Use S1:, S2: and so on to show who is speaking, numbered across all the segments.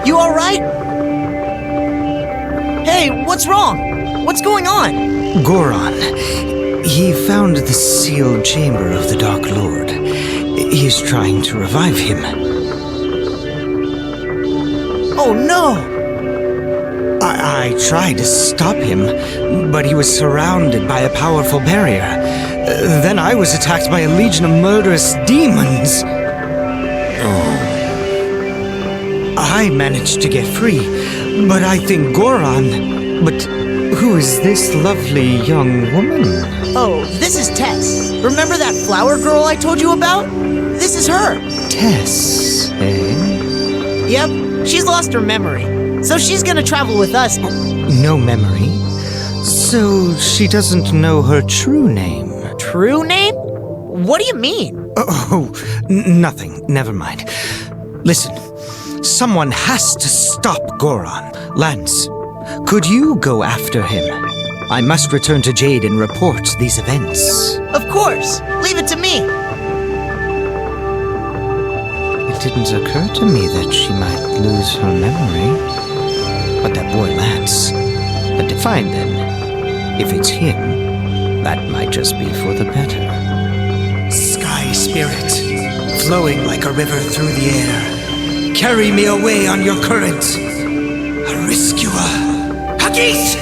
S1: You alright? Hey, what's wrong? What's going on?
S2: Goron. He found the sealed chamber of the Dark Lord. He's trying to revive him.
S1: Oh no!
S2: I tried to stop him, but he was surrounded by a powerful barrier. Then I was attacked by a legion of murderous demons. I managed to get free, but I think Goron... But who is this lovely young woman?
S1: Oh, this is Tess. Remember that flower girl I told you about? This is her.
S2: Tess, eh?
S1: Yep, she's lost her memory, so she's gonna travel with us.
S2: No memory? So she doesn't know her true name?
S1: True name? What do you mean?
S2: Oh, nothing. Never mind. Listen. Someone has to stop Goron. Lance, could you go after him? I must return to Jade and report these events.
S1: Of course! Leave it to me!
S2: It didn't occur to me that she might lose her memory. But that boy Lance had to find them. If it's him, that might just be for the better. Sky spirit, flowing like a river through the air. Carry me away on your current. Ariskua. Hagis!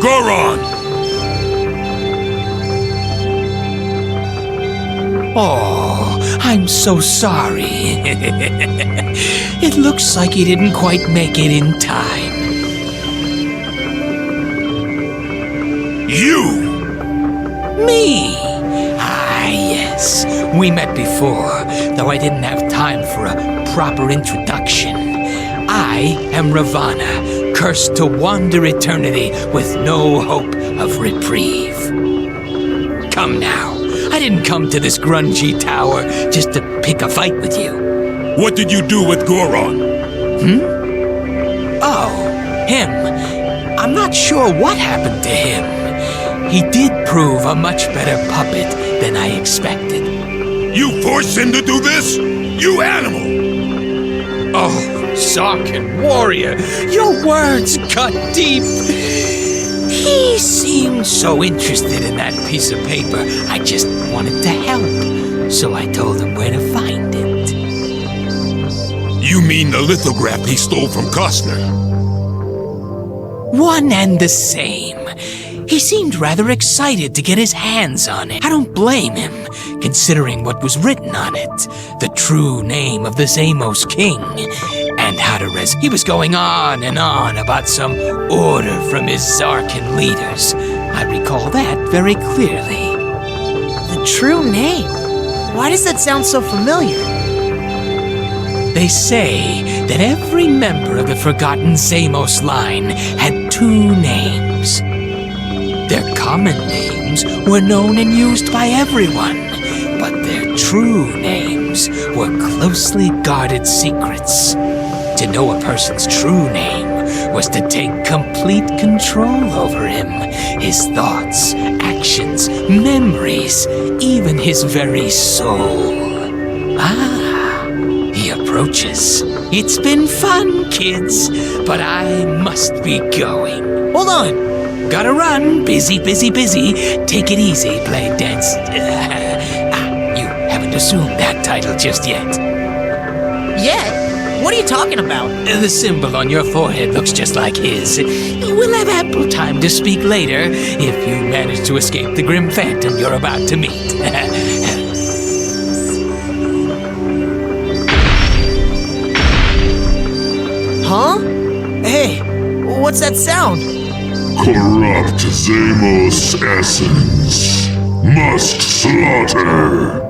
S3: Goron!
S4: Oh, I'm so sorry. It looks like he didn't quite make it in time.
S3: You!
S4: Me? Ah, yes. We met before, though I didn't have time for a proper introduction. I am Ravana, cursed to wander eternity with no hope of reprieve. Come now. I didn't come to this grungy tower just to pick a fight with you.
S3: What did you do with Goron?
S4: Oh, him. I'm not sure what happened to him. He did prove a much better puppet than I expected.
S3: You forced him to do this? You animal!
S4: Oh, Zarkin warrior, your words cut deep. He seemed so interested in that piece of paper, I just wanted to help. So I told him where to find it.
S3: You mean the lithograph he stole from Costner?
S4: One and the same. He seemed rather excited to get his hands on it. I don't blame him, considering what was written on it. The true name of the Zamos king, and how to He was going on and on about some order from his Zarkin leaders. I recall that very clearly.
S1: The true name? Why does that sound so familiar?
S4: They say that every member of the Forgotten Zamos line had two names. Their common names were known and used by everyone, but their true names were closely guarded secrets. To know a person's true name was to take complete control over him, his thoughts, actions, memories, even his very soul. Ah, he approaches. It's been fun, kids, but I must be going.
S1: Hold on.
S4: Gotta run. Busy, busy, busy. Take it easy, blade dance. that title just yet.
S1: Yet? What are you talking about?
S4: The symbol on your forehead looks just like his. We'll have ample time to speak later if you manage to escape the grim phantom you're about to meet.
S1: Huh? Hey, what's that sound?
S3: Corrupt Zamos essence. Must slaughter.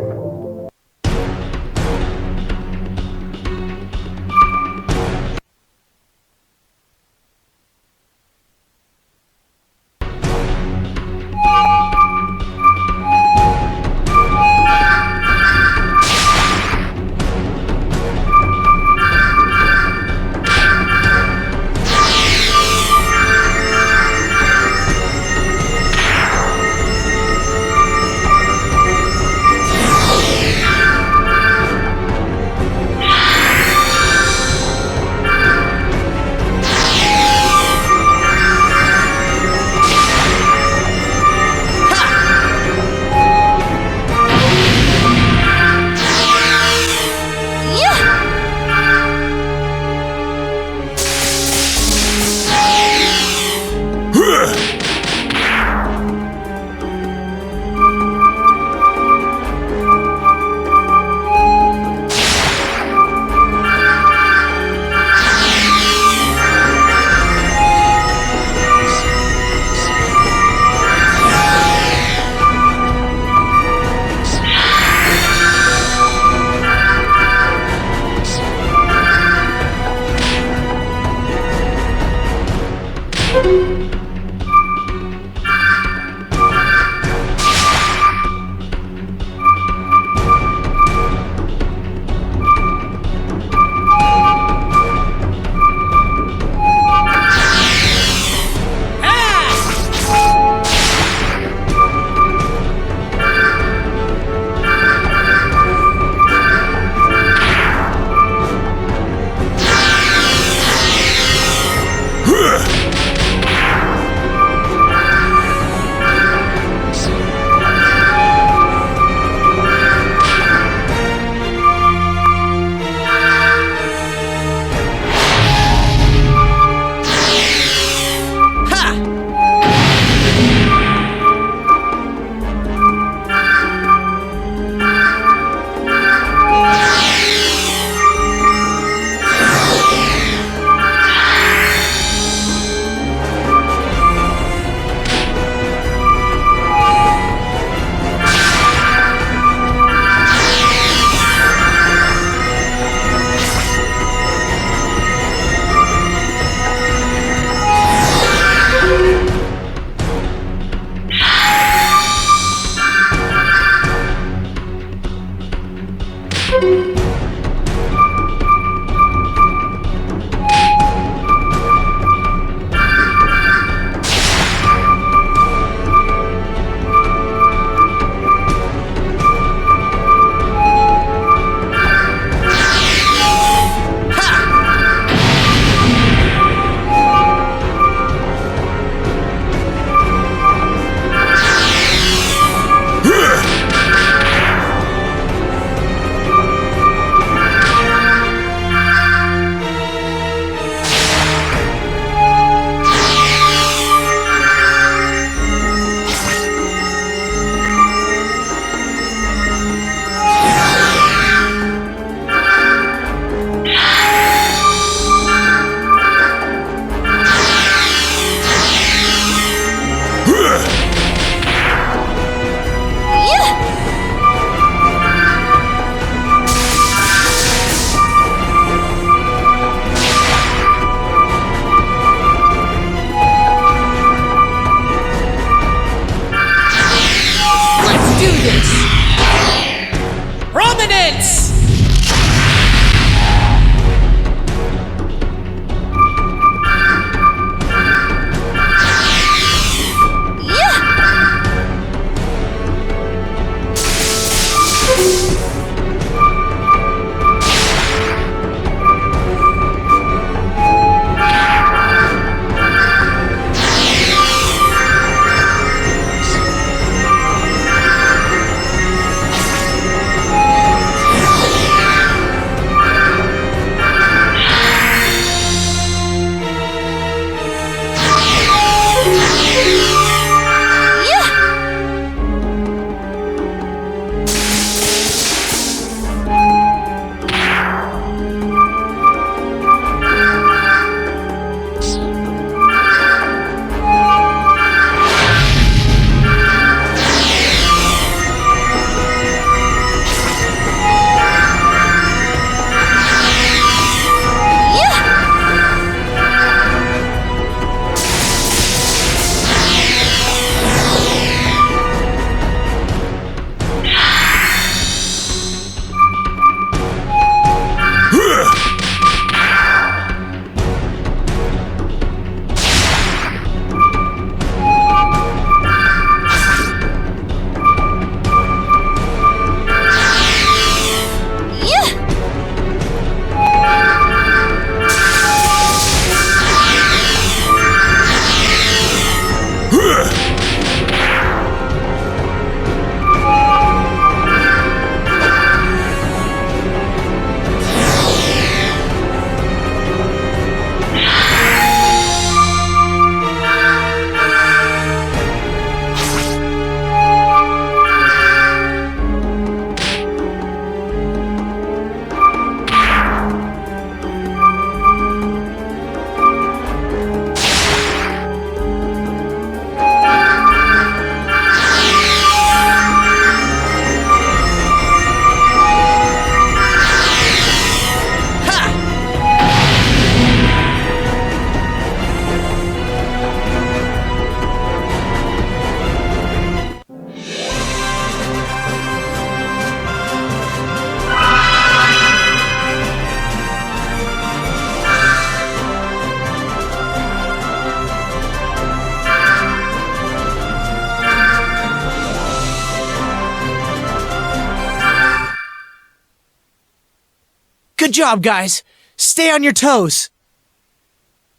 S1: Good job, guys. Stay on your toes.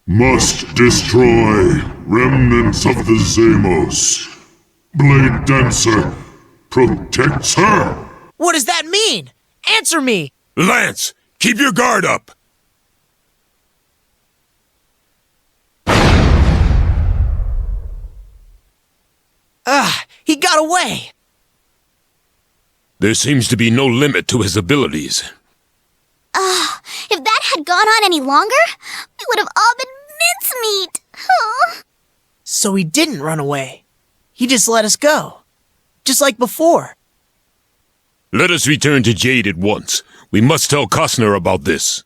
S3: Must destroy remnants of the Zamos. Bladedancer protects her.
S1: What does that mean? Answer me!
S3: Lance, keep your guard up.
S1: He got away!
S3: There seems to be no limit to his abilities.
S5: If that had gone on any longer, we would have all been mincemeat.
S1: So he didn't run away. He just let us go. Just like before.
S3: Let us return to Jade at once. We must tell Costner about this.